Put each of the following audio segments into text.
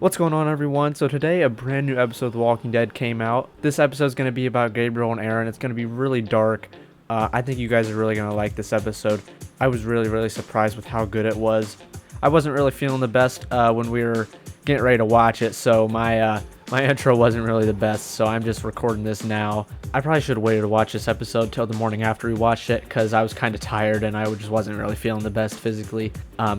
What's going on, everyone? So today a brand new episode of The Walking Dead came out. This episode is going to be about Gabriel and Aaron. It's going to be really dark. I think you guys are really going to like this episode. I was really surprised with how good it was. I wasn't really feeling the best when we were getting ready to watch it, so my intro wasn't really the best, so I'm just recording this now. I probably should have waited to watch this episode till the morning after we watched it, because I was kind of tired and I just wasn't really feeling the best physically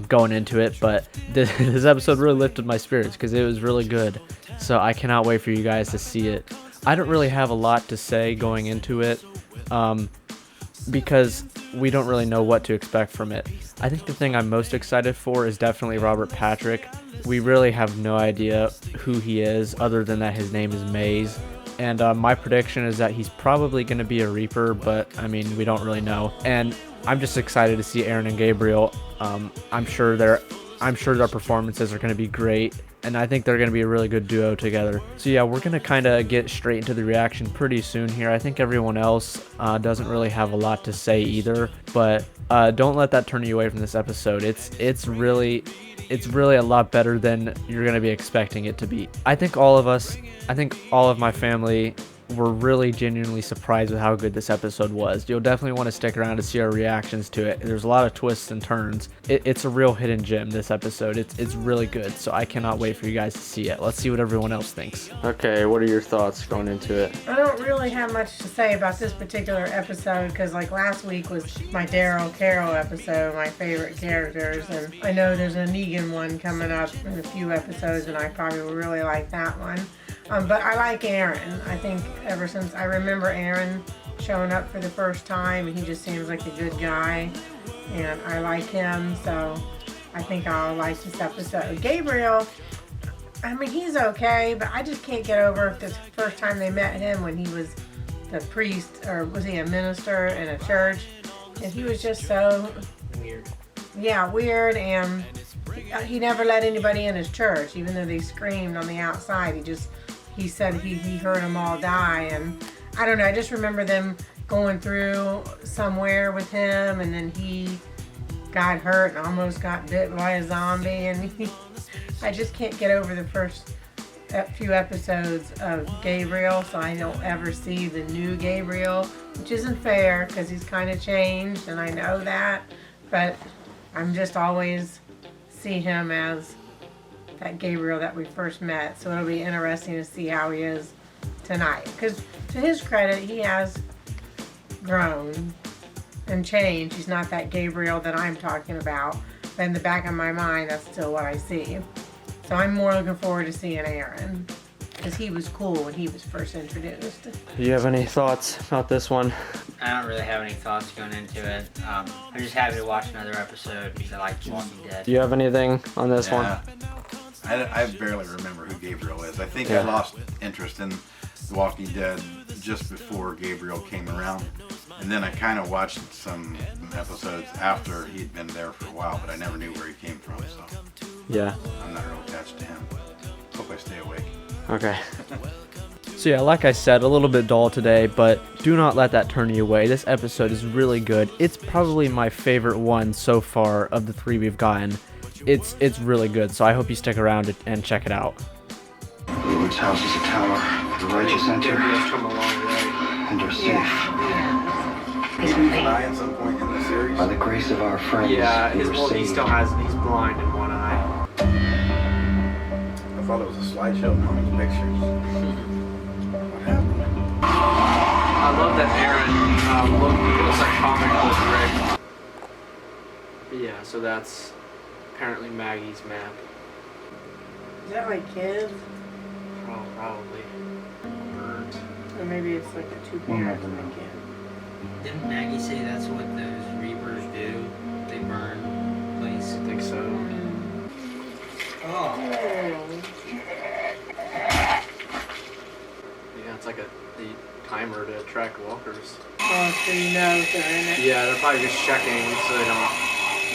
going into it, but this episode really lifted my spirits because it was really good, so I cannot wait for you guys to see it. I don't really have a lot to say going into it, because we don't really know what to expect from it. I think the thing I'm most excited for is definitely Robert Patrick. We really have no idea who he is other than that his name is Maze. And my prediction is that he's probably going to be a Reaper, but I mean, we don't really know. And I'm just excited to see Aaron and Gabriel. I'm sure their performances are going to be great, and I think they're going to be a really good duo together. So yeah, we're going to kind of get straight into the reaction pretty soon here. I think everyone else doesn't really have a lot to say either, but don't let that turn you away from this episode. It's really a lot better than you're going to be expecting it to be. I think all of my family were really genuinely surprised with how good this episode was. You'll definitely want to stick around to see our reactions to it. There's a lot of twists and turns. It's a real hidden gem, this episode. It's really good, so I cannot wait for you guys to see it. Let's see what everyone else thinks. Okay, what are your thoughts going into it? I don't really have much to say about this particular episode because like last week was my Daryl Carol episode, my favorite characters, and I know there's a Negan one coming up in a few episodes and I probably will really like that one. But I like Aaron. I think ever since I remember Aaron showing up for the first time, and he just seems like a good guy, and I like him, so I think I'll like this episode. Gabriel, I mean, he's okay, but I just can't get over this first time they met him when he was the priest, or was he a minister in a church, and he was just so weird. Yeah, weird, and he never let anybody in his church, even though they screamed on the outside. He said he heard them all die, and I don't know, I just remember them going through somewhere with him, and then he got hurt and almost got bit by a zombie, and I just can't get over the first few episodes of Gabriel, so I don't ever see the new Gabriel, which isn't fair because he's kind of changed, and I know that, but I'm just always see him as that Gabriel that we first met, so it'll be interesting to see how he is tonight, because to his credit, he has grown and changed. He's not that Gabriel that I'm talking about, but in the back of my mind, that's still what I see. So I'm more looking forward to seeing Aaron, because he was cool when he was first introduced. Do you have any thoughts about this one? I don't really have any thoughts going into it. I'm just happy to watch another episode because I like Walking Dead. Do you have anything on this one? I barely remember who Gabriel is. I think I lost interest in The Walking Dead just before Gabriel came around. And then I kind of watched some episodes after he'd been there for a while, but I never knew where he came from, so yeah, I'm not real attached to him. Hope I stay awake. Okay. So yeah, like I said, a little bit dull today, but do not let that turn you away. This episode is really good. It's probably my favorite one so far of the three we've gotten. It's really good, so I hope you stick around and check it out. The Lord's house is a tower. The righteous enter and are safe. Die at some point in the series. By the grace of our friends, Yeah, we were saved. he's blind in one eye. I thought it was a slideshow and all these pictures. What happened? I love that Aaron looks like comic book Rick. Yeah, so that's apparently Maggie's map. Is that like kids? Oh, probably. Or maybe it's like the two parents and the kid. Didn't Maggie say that's what those Reapers do? They burn place? I think so. Oh. Yeah, it's like the timer to attract walkers. Oh, so you know if they're in it. Yeah, they're probably just checking so they don't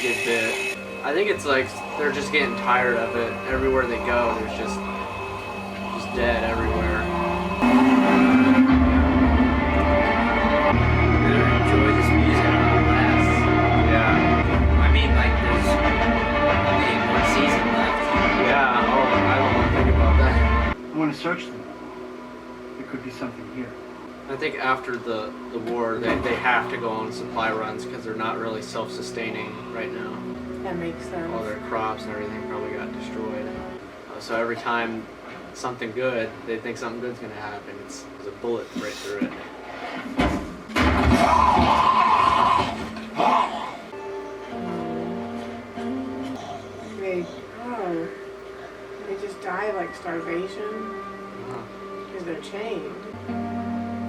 get bit. I think it's like they're just getting tired of it. Everywhere they go, there's just dead everywhere. I really enjoy this music on the last. Yeah. I mean, like, there's only one season left. Yeah, oh, I don't want to think search them. There could be something here. I think after the war, they have to go on supply runs because they're not really self-sustaining right now. That makes sense. All their crops and everything probably got destroyed. So every time something good, they think something good's gonna happen. There's a bullet right through it. They just die like starvation because they're chained.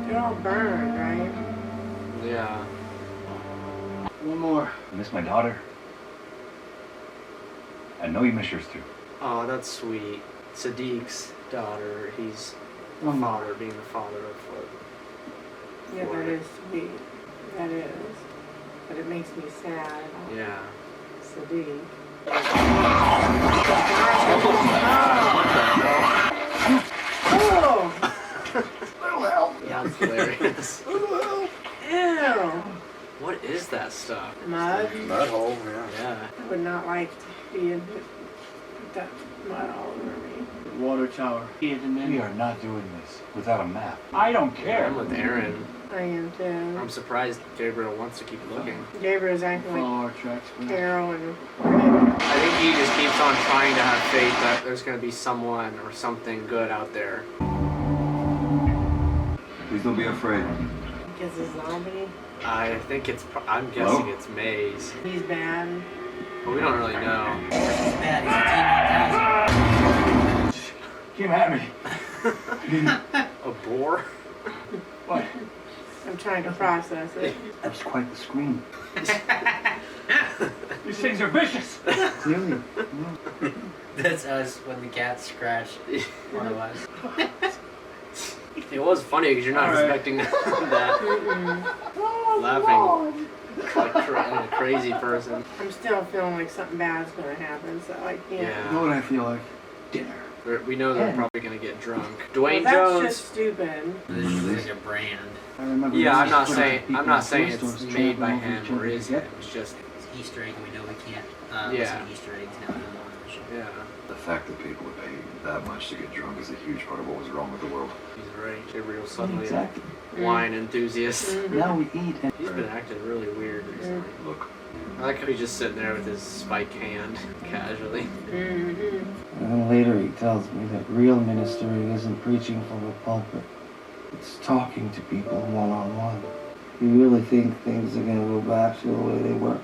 They're all burned, right? Yeah. One more. Miss my daughter? I know you miss yours too. Oh, that's sweet. Sadiq's daughter. He's the father, being the father of what? Yeah, that is sweet. That is. But it makes me sad. Yeah. Sadiq. Oh! That's hilarious. Ew! What is that stuff? Mud? Mud hole, yeah. Yeah. I would not like to be in with that mud all over me. Water tower. We are not doing this without a map. I don't care. I'm with Aaron. I am too. I'm surprised Gabriel wants to keep looking. Gabriel's acting like Follow our tracks. Carol and I think he just keeps on trying to have faith that there's going to be someone or something good out there. Please don't be afraid. because he's a zombie. I think it's, I'm guessing it's Maze. He's bad. But we don't really know. He's bad. He's a Came at me. A boar? What? I'm trying to process it. That was quite the scream. These things are vicious. Clearly. That's us when the cat scratched one of us. It was funny because you're not expecting that. Laughing like a crazy person. I'm still feeling like something bad's gonna happen, so I can't. You know Yeah. what I feel like? Dinner. We know they're probably gonna get drunk. Dwayne Well, Jones. that's just stupid. This is like a brand. I remember Yeah, I'm this not is saying people I'm not in saying stores it's trampling made by over him each or other is to it. get- It's just It's Easter egg, and we know we can't Yeah. listen to Easter eggs now. yeah. The fact that people would pay that much to get drunk is a huge part of what was wrong with the world. He's right. Gabriel suddenly Exactly. a wine enthusiast. Now we eat and He's been acting really weird recently. Look, I like how he's just sitting there with his spike hand, casually. Mm-hmm. And then later he tells me that real ministry isn't preaching from a pulpit. It's talking to people one-on-one. You really think things are going to go back to the way they were?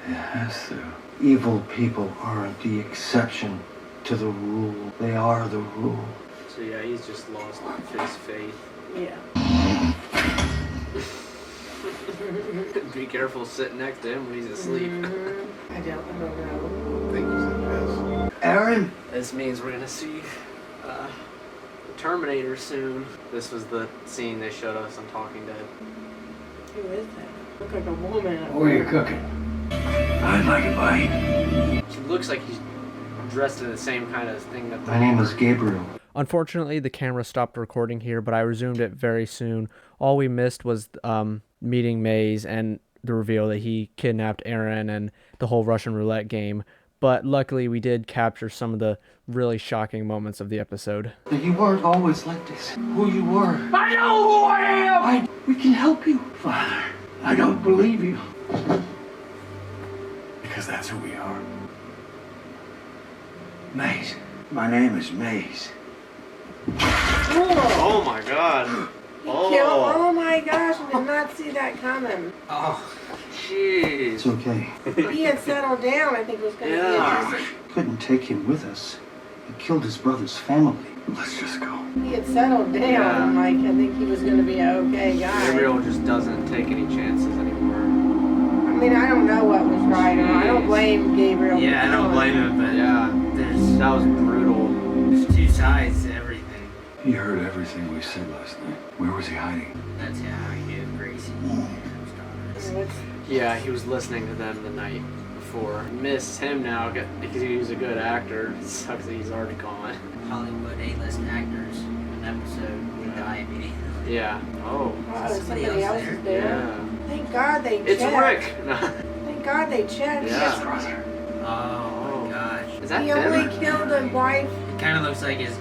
yes, sir. Evil people aren't the exception to the rule. They are the rule. So yeah, he's just lost his faith. Yeah. Be careful sitting next to him when he's asleep. I don't know. I think he's in piss. Aaron! This means we're gonna see the Terminator soon. This was the scene they showed us on Talking Dead. Who is that? Look like a woman. What are you cooking? I'd like it by. She looks like he's dressed in the same kind of thing that My name is Gabriel. Unfortunately, the camera stopped recording here, but I resumed it very soon. All we missed was meeting Maze and the reveal that he kidnapped Aaron and the whole Russian roulette game. But luckily, we did capture some of the really shocking moments of the episode. You weren't always like this. Who you were. I know who I am! We can help you. Father, I don't believe you. Because that's who we are. Maze. My name is Maze. Oh my god. Oh my gosh, I did not see that coming. Oh, Jeez. It's okay. He had settled down, I think it was going to Yeah. be interesting. Couldn't take him with us. He killed his brother's family. Let's just go. He had settled down, Yeah. like I think he was going to be an okay guy. Gabriel just doesn't take any chances anymore. I mean, I don't know what was right or wrong. I don't blame Gabriel. for yeah, I don't killing blame him, but Yeah, there's that was brutal. two sides to everything. He heard everything we said last night. Where was he hiding? That's how he knew Gracie. What's- Yeah, he was listening to them the night before. Miss him now because he was a good actor. It sucks that he's already gone. Hollywood A-list actors in an episode would die immediately. Yeah. Oh. Oh, Somebody somebody else else there? is there. Yeah. Thank God they It's checked. Rick. No. Thank God they checked. Yeah. Brother. Oh my gosh. Is that He him? only killed a wife. It kind of looks like his.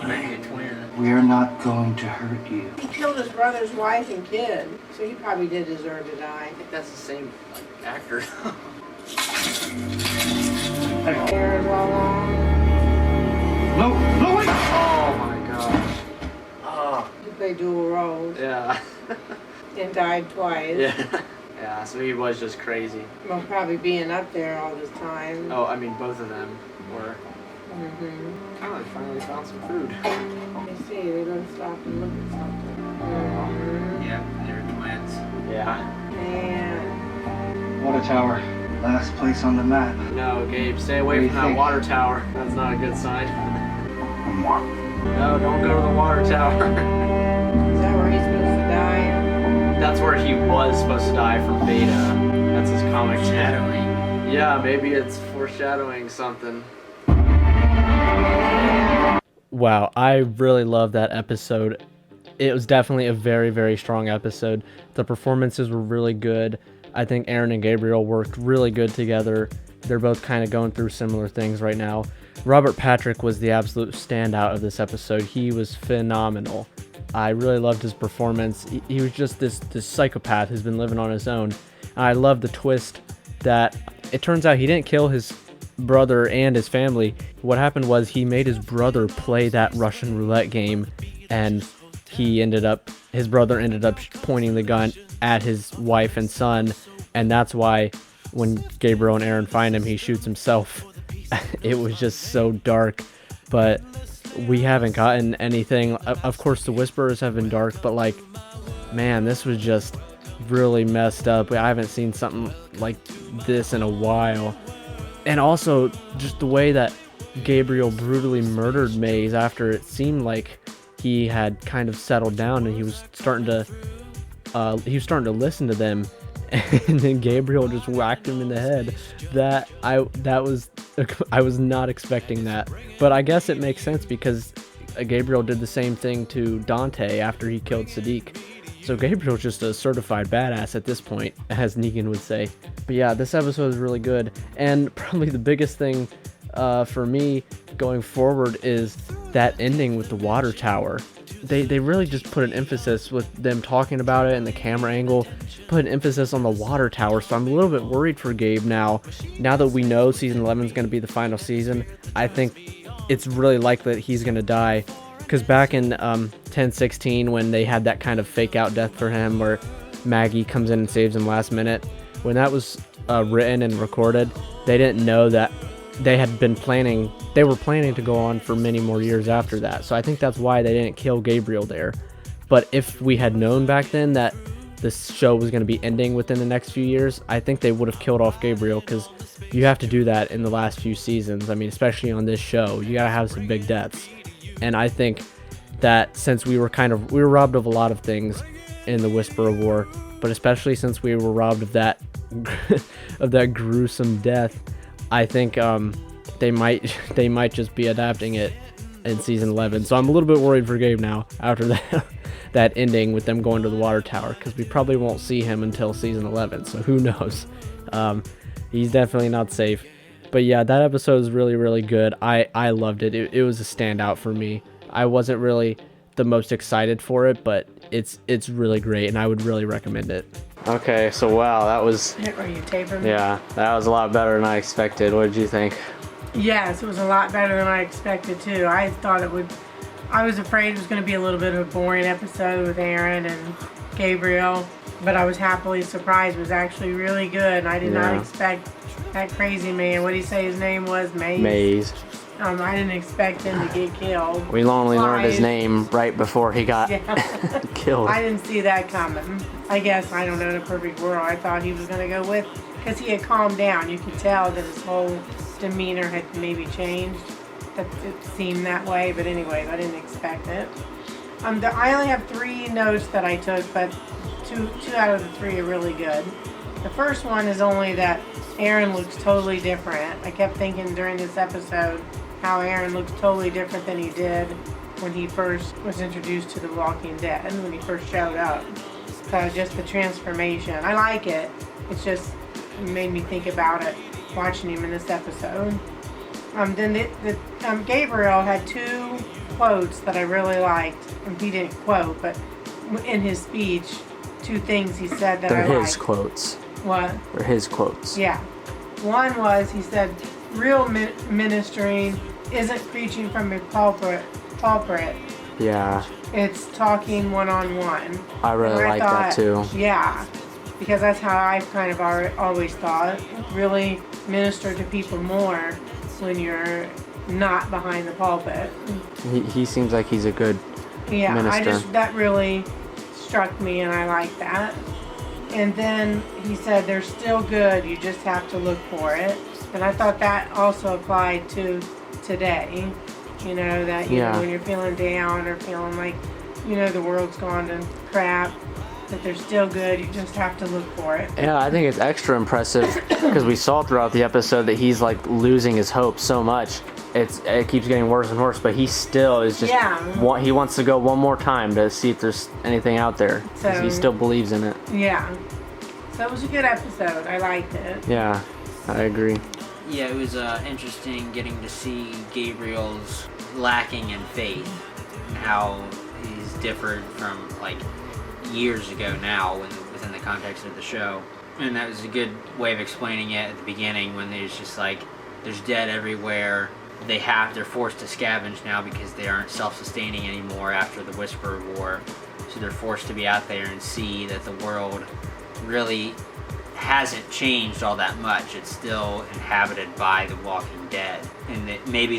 He might be a twin. We're not going to hurt you. He killed his brother's wife and kid, so he probably did deserve to die. I think that's the same actor. Aaron Wang. No, no, wait! Oh my gosh. Oh. He played dual roles Yeah. and died twice. Yeah. Yeah, so he was just crazy. Well, probably being up there all this time. Oh, I mean, both of them were. Mm-hmm. Oh, they finally found some food. You see, they're going to stop and look at something. Yeah, they're twins. Yeah. Man. Water tower. Last place on the map. No, Gabe, stay What away do from you that think? water tower. That's not a good sign. One more. No, don't go to the water tower. Is that where he's supposed to die? That's where he was supposed to die from Beta. That's his comic shadowing. Yeah, maybe it's foreshadowing something. Wow, I really love that episode. It was definitely a very, very strong episode. The performances were really good. I think Aaron and Gabriel worked really good together. They're both kind of going through similar things right now. Robert Patrick was the absolute standout of this episode. He was phenomenal. I really loved his performance. He was just this psychopath who's been living on his own. And I love the twist that it turns out he didn't kill his brother and his family. What happened was he made his brother play that Russian roulette game, and his brother ended up pointing the gun at his wife and son, and that's why when Gabriel and Aaron find him, he shoots himself. It was just so dark, but we haven't gotten anything. Of course, the Whisperers have been dark, but like, man, this was just really messed up. I haven't seen something like this in a while. And also, just the way that Gabriel brutally murdered Maze after it seemed like he had kind of settled down and he was starting to listen to them, and then Gabriel just whacked him in the head. I was not expecting that, but I guess it makes sense because Gabriel did the same thing to Dante after he killed Sadiq. So Gabriel's just a certified badass at this point, as Negan would say. But yeah, this episode is really good, and probably the biggest thing for me going forward is that ending with the water tower. They really just put an emphasis with them talking about it and the camera angle, put an emphasis on the water tower. So I'm a little bit worried for Gabe now that we know season 11 is going to be the final season. I think it's really likely that he's going to die, because back in 10-16, when they had that kind of fake out death for him where Maggie comes in and saves him last minute, when that was written and recorded, they didn't know that they were planning to go on for many more years after that. So I think that's why they didn't kill Gabriel there. But if we had known back then that this show was going to be ending within the next few years, I think they would have killed off Gabriel, because you have to do that in the last few seasons. I mean, especially on this show, you got to have some big deaths. And I think that since we were robbed of a lot of things in the Whisper of War, but especially since we were robbed of that gruesome death, I think they might just be adapting it in season 11. So I'm a little bit worried for Gabe now after that ending with them going to the water tower, because we probably won't see him until season 11. So who knows? He's definitely not safe. But yeah, that episode is really, really good. I loved it. It was a standout for me. I wasn't really the most excited for it, but it's really great, and I would really recommend it. Okay, so wow, that was... Are you taping me? Yeah, that was a lot better than I expected. What did you think? Yes, it was a lot better than I expected too. I was afraid it was going to be a little bit of a boring episode with Aaron and Gabriel, but I was happily surprised. It was actually really good, and I did not expect that crazy man. What did he say his name was? Maze. I didn't expect him to get killed. We only learned his name right before he got killed. I didn't see that coming. I guess, I don't know, in a perfect world, I thought he was going to go with, because he had calmed down. You could tell that his whole demeanor had maybe changed. It seemed that way, but anyways, I didn't expect it. I only have 3 notes that I took, but two out of the 3 are really good. The first one is only that Aaron looks totally different. I kept thinking during this episode how Aaron looks totally different than he did when he first was introduced to The Walking Dead, when he first showed up. So just the transformation. I like it. It's just made me think about it watching him in this episode. Then Gabriel had two quotes that I really liked. And he didn't quote, but in his speech, two things he said that I liked. They're his quotes. What? They're his quotes. Yeah. One was, he said, real ministering isn't preaching from a pulpit. Yeah. It's talking one-on-one. I really like that too. Yeah. Because that's how I've kind of always thought. Really minister to people more when you're not behind the pulpit. He seems like he's a good minister. That really struck me, and I like that. And then he said, they're still good, you just have to look for it. And I thought that also applied to today. You know, that you know, when you're feeling down or feeling like, you know, the world's gone to crap, that they're still good, you just have to look for it. Yeah, I think it's extra impressive because we saw throughout the episode that he's like losing his hope so much. It keeps getting worse and worse, but he still is just he wants to go one more time to see if there's anything out there because he still believes in it. Yeah. So it was a good episode. I liked it. Yeah, I agree. Yeah, it was interesting getting to see Gabriel's lacking in faith and how he's differed from like years ago now within the context of the show. And that was a good way of explaining it at the beginning when there's just like there's dead everywhere. They're forced to scavenge now because they aren't self-sustaining anymore after the Whisperer War. So they're forced to be out there and see that the world really hasn't changed all that much. It's still inhabited by the Walking Dead. And that maybe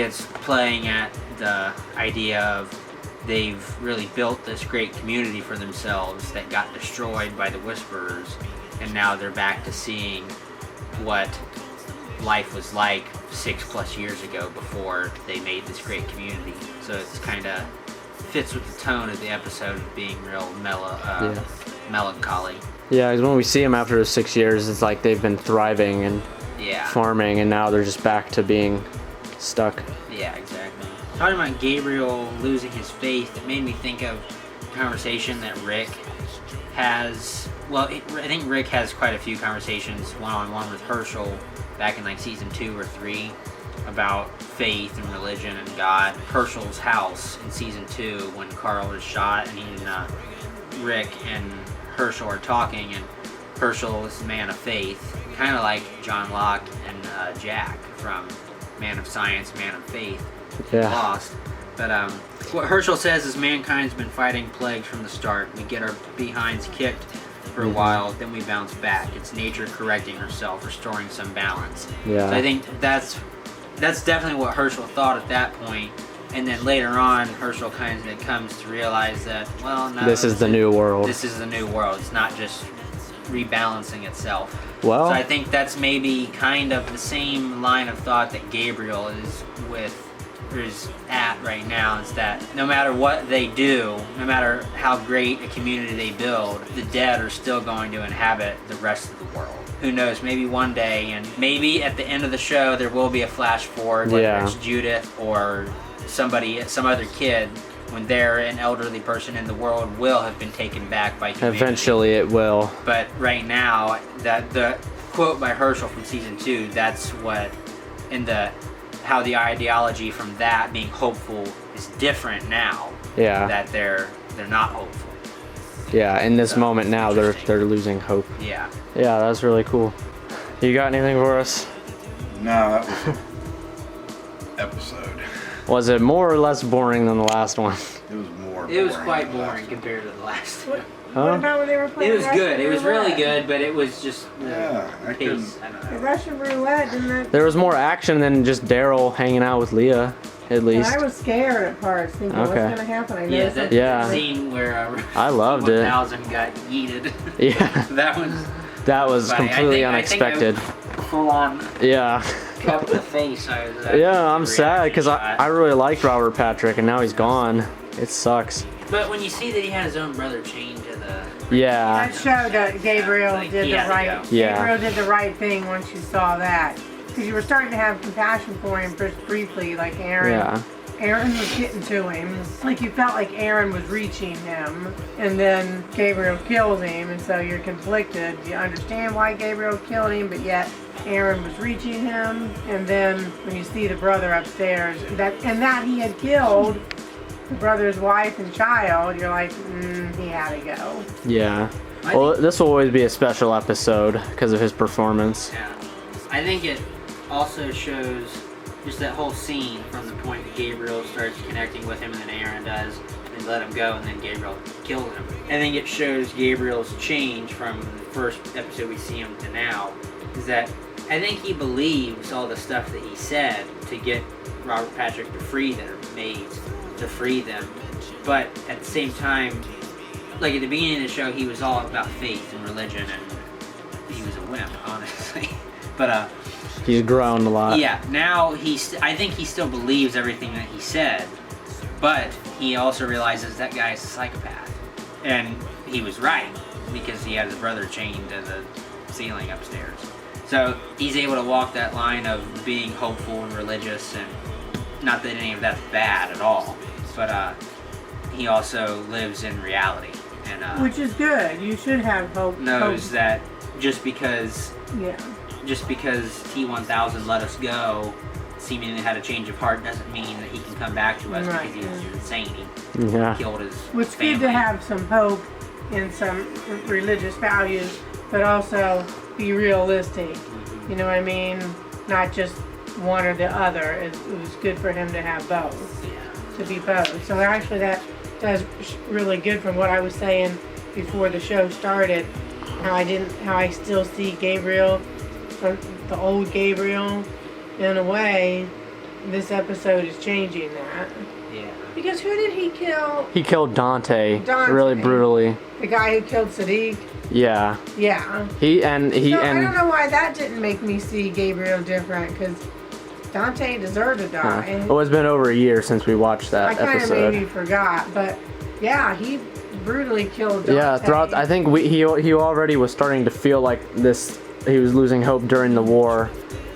it's playing at the idea of they've really built this great community for themselves that got destroyed by the Whisperers, and now they're back to seeing what life was like 6+ years ago before they made this great community. So it's kind of fits with the tone of the episode of being real melancholy. Yeah, because when we see them after those 6 years, it's like they've been thriving and farming, and now they're just back to being stuck. Yeah, exactly. Talking about Gabriel losing his faith, it made me think of a conversation that Rick has. Well, I think Rick has quite a few conversations one-on-one with Herschel back in like season 2 or 3 about faith and religion and God. Herschel's house in season 2 when Carl is shot, and Rick and Herschel are talking, and Herschel is a man of faith, kind of like John Locke and Jack from Man of Science, Man of Faith, Lost. But what Herschel says is mankind's been fighting plagues from the start. We get our behinds kicked for a while, then we bounce back. It's nature correcting herself, restoring some balance. Yeah. So I think that's definitely what Herschel thought at that point. And then later on, Herschel kind of comes to realize that, well, no. This is the new world. This is the new world. It's not just rebalancing itself. Well, so I think that's maybe kind of the same line of thought that Gabriel is at right now, is that no matter what they do, no matter how great a community they build, the dead are still going to inhabit the rest of the world. Who knows, maybe one day, and maybe at the end of the show there will be a flash forward, whether it's Judith or some other kid, when they're an elderly person in the world will have been taken back by humanity. Eventually it will. But right now, that the quote by Herschel from season 2, that's what, how the ideology from that being hopeful is different now. Yeah. That they're not hopeful. Yeah, in this moment now they're losing hope. Yeah. Yeah, that's really cool. You got anything for us? No, that was episode. Was it more or less boring than the last one? It was more. It was quite boring compared to the last one. What about when they were playing It was good. Russian It was really roulette? good, but it was just I pace. I don't The know. Russian roulette, didn't it? There was more action than just Daryl hanging out with Leah, at least. I was scared at parts, thinking what's Okay. going to happen. I know Yeah, that Yeah. scene where I loved it. 1000 got yeeted. Yeah, that was funny. completely I think unexpected. Full on Yeah. cup to the face. Yeah, I'm sad because I really liked Robert Patrick, and now he's gone. It sucks. But when you see that he had his own brother chained to the... Yeah. That showed that Gabriel Like, did he the had to right. go. Yeah. Gabriel did the right thing once you saw that. because you were starting to have compassion for him just briefly, like Aaron. Yeah. Aaron was getting to him. Like you felt like Aaron was reaching him, and then Gabriel kills him, and so you're conflicted. You understand why Gabriel killed him, but yet Aaron was reaching him. And then when you see the brother upstairs, that he had killed the brother's wife and child, you're like, he had to go. Yeah. Well, this will always be a special episode because of his performance. Yeah. I think it also shows just that whole scene from the point that Gabriel starts connecting with him and then Aaron does, and let him go, and then Gabriel kills him. I think it shows Gabriel's change from the first episode we see him to now, is that I think he believes all the stuff that he said to get Robert Patrick to free their maids, to free them. But at the same time, like at the beginning of the show, he was all about faith and religion, and he was a wimp, honestly. But he's grown a lot. yeah, now I think he still believes everything that he said, but he also realizes that guy is a psychopath. And he was right, because he had his brother chained to the ceiling upstairs. So he's able to walk that line of being hopeful and religious, and not that any of that's bad at all, but he also lives in reality. And Which is good. You should have hope. knows that just because Yeah. T-1000 let us go, seemingly had a change of heart, doesn't mean that he can come back to us Right, because he was insane. He Yeah. killed his It's family. good to have some hope and some religious values, but also be realistic. You know what I mean? Not just one or the other. It was good for him to have both, to be both. So actually that does really good from what I was saying before the show started. How I still see Gabriel, the old Gabriel, in a way. This episode is changing that. Yeah. Because who did he kill? He killed Dante, Dante. really brutally. The guy who killed Sadiq? Yeah. Yeah. He So I don't and know why that didn't make me see Gabriel different, because Dante deserved to die. well, it's been over a year since we watched that I kind of episode. maybe forgot, but yeah, he brutally killed Dante. Yeah, throughout I think he already was starting to feel like this. He was losing hope during the war,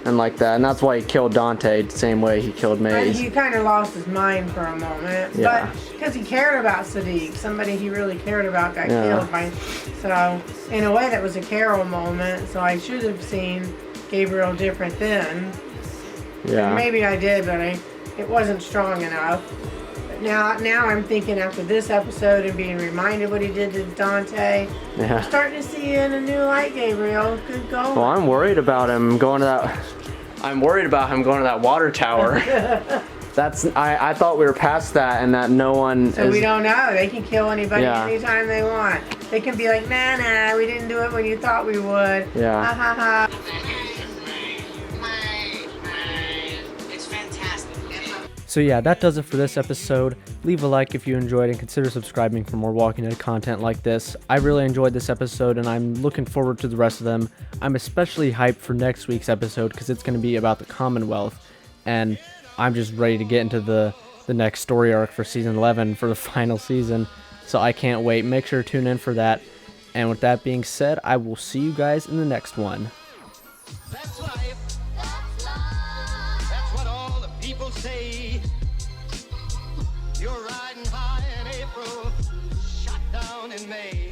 and like that, and that's why he killed Dante the same way he killed Maze. He kind of lost his mind for a moment, Yeah. but because he cared about Sadiq, somebody he really cared about got Yeah. killed by. So in a way, that was a Carol moment. So I should have seen Gabriel different then. Yeah. Maybe I did, but it wasn't strong enough. But now I'm thinking after this episode and being reminded what he did to Dante, Yeah. I'm starting to see you in a new light, Gabriel. Good going. Well, I'm worried about him going to that. I'm worried about him going to that water tower. I thought we were past that, and that no one. So we don't know. They can kill anybody Yeah. anytime they want. They can be like, nah, we didn't do it when you thought we would. Yeah. Ha ha ha. So yeah, that does it for this episode. Leave a like if you enjoyed and consider subscribing for more Walking Dead content like this. I really enjoyed this episode and I'm looking forward to the rest of them. I'm especially hyped for next week's episode because it's going to be about the Commonwealth, and I'm just ready to get into the next story arc for season 11 for the final season. So I can't wait. Make sure to tune in for that. And with that being said, I will see you guys in the next one. That's life. That's what all the people say. You're riding high in April, shot down in May.